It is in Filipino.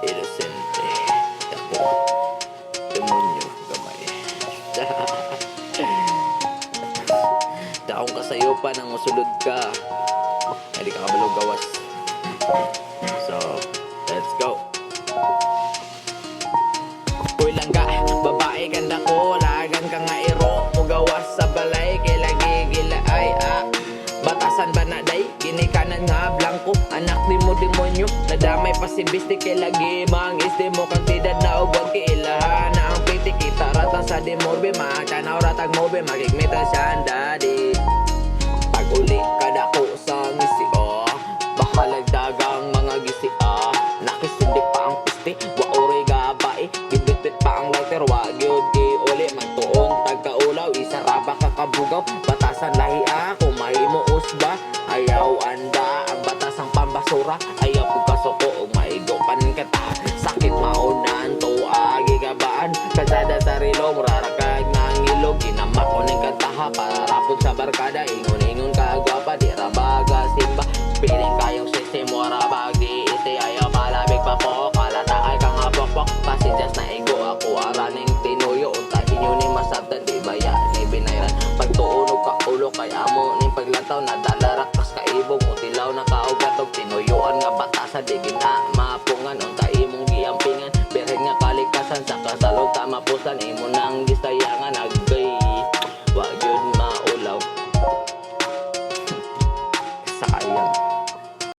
Inosenteng, Dakong, Demonyo, gamay. Dakong kasayo pa nang usulod ka. Hindi ka kabalo gawas. So, let's go. Uy lang ka, babae ganda ko, lagan ka nga iro, mugawas sa balay, kay lagi gila ay batasan ba na day, ginikanan nga blanco, anak di mo demonyo, nadamay pa si bisti, kay lagi mang isde mo kantidad na ugwag, kiilahan na ang piti, kita rata sa demorbe, makanaw ratag mobe, magigmita siya ang daddy. Pag uli kada ko sa ngisi, bahalag dagang mga gisi, nakisindi pa ang pisti, waoray gabay, gibitbit pa ang lighter, wag yun di uli, magtuon tagkaulaw, isaraba kakabugaw, batasan lahi ako, mahimo usba, ayaw anda, ang batasang pambasura, ayaw ko kasuko, maigo panin kata, sakit maunan, tuwa, gigabaan, kasada sa rilong, rarakag ng ilog, ginamak ko ng kataha, parapod sa barkada, ingon-ingon kagwapa, di rabaga, simba, piling kayong sisi mo, rabagi, iti, ayaw palabig pa po, kalata ay kang apok-pok, passengers na igo, ako araning tinuyo, untahin nyo ni masabdan, di baya, ni binayran, pagtuunog ka ulo, kaya mo ni paglataw, nadalarak, kas kaibog, utilaw na kaugatog, tinuyuan nga batasan, di gina, mapungan, untahin mong giampingan, berhen nga kalikasan, sa kasalog, tamapusan, imo